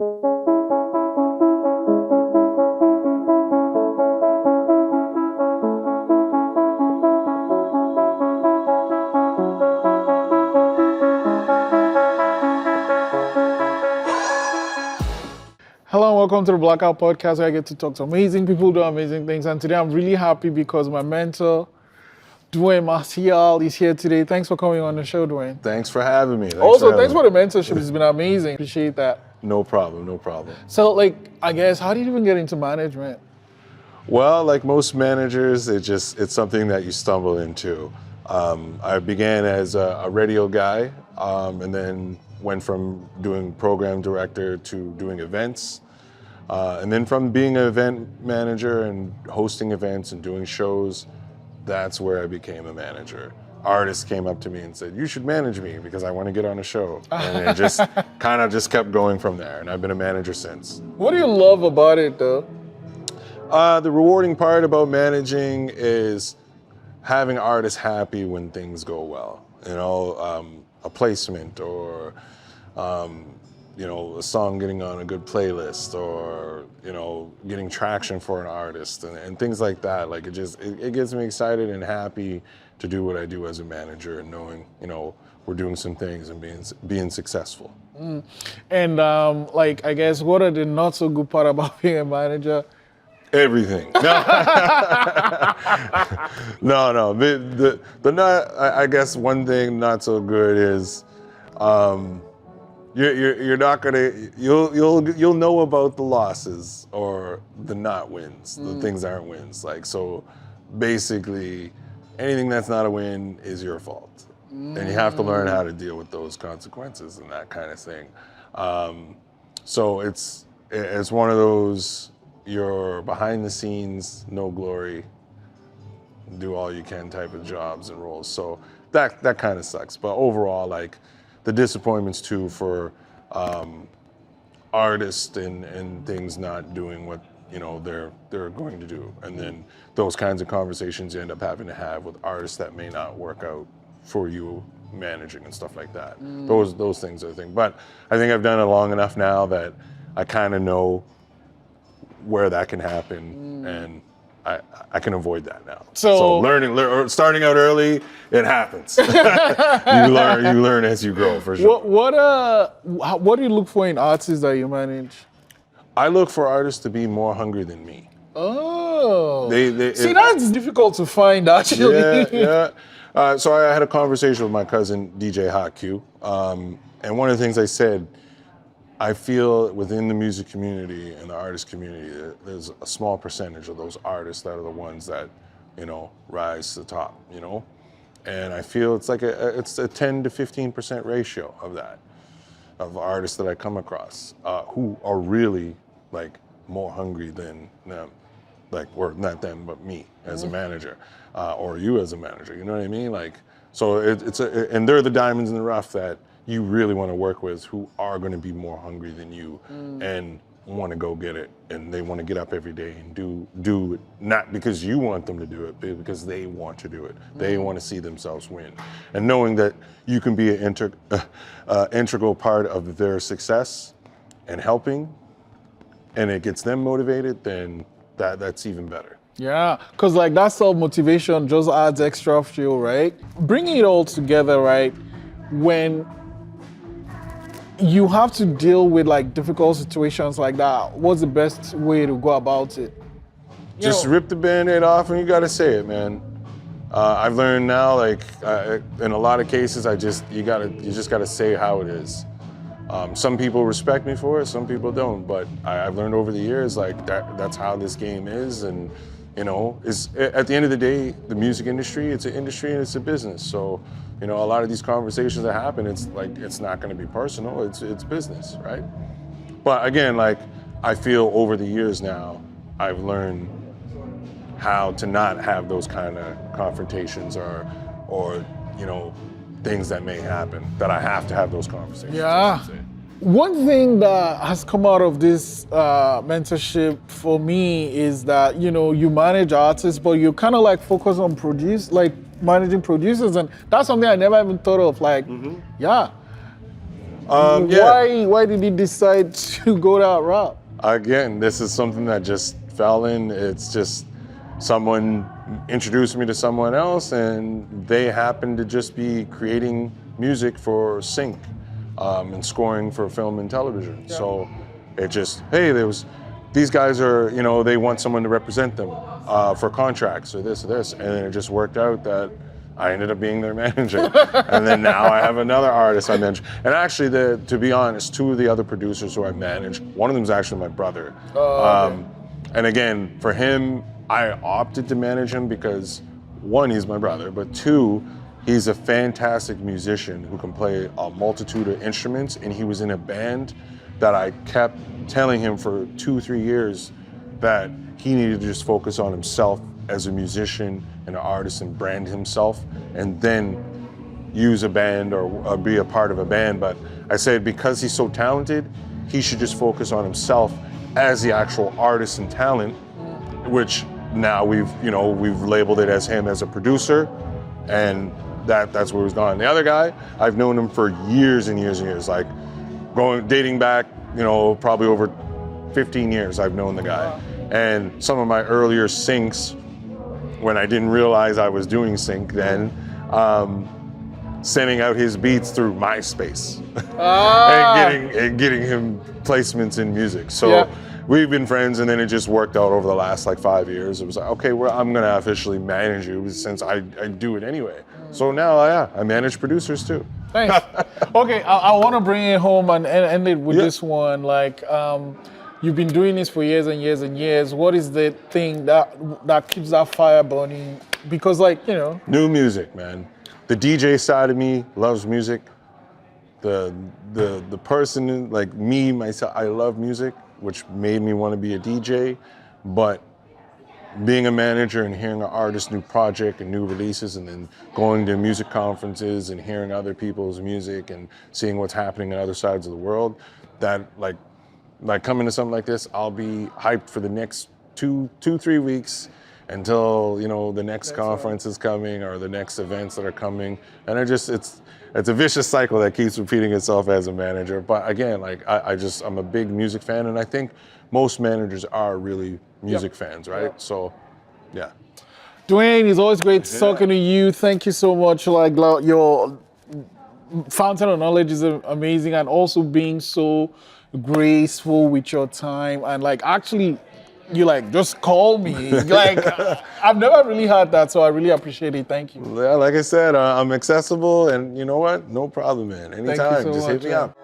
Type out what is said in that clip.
Hello and welcome to the Blackout Podcast, where I get to talk to amazing people who do amazing things. And today I'm really happy because my mentor, Dwayne Marcial, is here today. Thanks for coming on the show, Dwayne. Thanks for having me. Thanks for the mentorship. It's been amazing. Appreciate that. No problem, no problem. So, I guess, how did you even get into management? Well, like most managers, it's something that you stumble into. I began as a radio guy, and then went from doing program director to doing events. And then from being an event manager and hosting events and doing shows, that's where I became a manager. Artists came up to me and said, "You should manage me because I want to get on a show." And it just kind of just kept going from there. And I've been a manager since. What do you love about it, though? The rewarding part about managing is having artists happy when things go well. You know, a placement or a song getting on a good playlist, or getting traction for an artist and things like that. Like it gets me excited and happy to do what I do as a manager, and knowing we're doing some things and being successful. And I guess, what are the not so good part about being a manager? Everything. No. The not. I guess one thing not so good is. You're not gonna. You'll know about the losses or the not wins. The things aren't wins. So, basically, anything that's not a win is your fault, and you have to learn how to deal with those consequences and that kind of thing. So it's one of those. You're behind the scenes, no glory, do all you can type of jobs and roles. So that kind of sucks. But overall, the disappointments too for artists and things not doing what they're going to do, and then those kinds of conversations you end up having to have with artists that may not work out for you managing and stuff like that. Those things are the thing. But I think I've done it long enough now that I kind of know where that can happen, and I can avoid that now. So starting out early, it happens. You learn as you grow, for sure. What do you look for in artists that you manage? I look for artists to be more hungry than me. Oh, that's difficult to find, actually. Yeah. So I had a conversation with my cousin DJ Hot Q, and one of the things I said, I feel within the music community and the artist community, there's a small percentage of those artists that are the ones that, rise to the top, And I feel it's it's a 10 to 15% ratio of that, of artists that I come across, who are really more hungry than them, or not them, but me as a manager, or you as a manager, you know what I mean? So and they're the diamonds in the rough that you really want to work with, who are going to be more hungry than you and want to go get it, and they want to get up every day and do it, not because you want them to do it, but because they want to do it. They want to see themselves win, and knowing that you can be an integral part of their success and helping, and it gets them motivated, then that's even better. Yeah, because that self-motivation just adds extra fuel, right? Bringing it all together, right? When you have to deal with difficult situations like that, what's the best way to go about it? Just rip the Band-Aid off, and you gotta say it, man. I've learned now, in a lot of cases, you just gotta say how it is. Some people respect me for it, some people don't, but I've learned over the years that's how this game is, and at the end of the day, the music industry, it's an industry and it's a business. So, a lot of these conversations that happen, it's not going to be personal, it's business, right? But again, I feel over the years now, I've learned how to not have those kind of confrontations or things that may happen, that I have to have those conversations. Yeah. One thing that has come out of this mentorship for me is that, you manage artists, but you kind of focus on managing producers, and that's something I never even thought of. Yeah. Why did he decide to go that route? Again, this is something that just fell in. It's just someone introduced me to someone else, and they happened to just be creating music for sync and scoring for film and television. Yeah. So it just, hey, these guys are, they want someone to represent them for contracts or this, and then it just worked out that I ended up being their manager. And then now I have another artist I manage. And actually, to be honest, two of the other producers who I manage, one of them is actually my brother. Okay. And again, for him, I opted to manage him because one, he's my brother, but two, he's a fantastic musician who can play a multitude of instruments, and he was in a band that I kept telling him for 2-3 years that he needed to just focus on himself as a musician and an artist and brand himself, and then use a band or be a part of a band. But I said, because he's so talented, he should just focus on himself as the actual artist and talent, which now we've labeled it as him as a producer, and that's where he's gone. The other guy, I've known him for years and years and years, like dating back, probably over 15 years I've known the guy. And some of my earlier syncs, when I didn't realize I was doing sync then, sending out his beats through MySpace and getting him placements in music. So we've been friends, and then it just worked out over the last 5 years. It was like, okay, well, I'm gonna officially manage you since I do it anyway. So now, I manage producers too. Thanks. Okay, I want to bring it home and end it with this one. You've been doing this for years and years and years. What is the thing that keeps that fire burning? Because new music, man. The DJ side of me loves music. The person like me, myself, I love music, which made me want to be a DJ. But being a manager and hearing an artist's new project and new releases, and then going to music conferences and hearing other people's music and seeing what's happening in other sides of the world, that like coming to something like this, I'll be hyped for the next 2-3 weeks until the next conference is coming or the next events that are coming. And it's a vicious cycle that keeps repeating itself as a manager. But again, I'm a big music fan, and I think most managers are really music fans, right? So, yeah. Dwayne, it's always great talking to you. Thank you so much. Your fountain of knowledge is amazing, and also being so graceful with your time, and actually you just call me. I've never really had that, so I really appreciate it. Thank you. Yeah, like I said, I'm accessible, and you know what? No problem, man. Anytime, so just much, hit me up.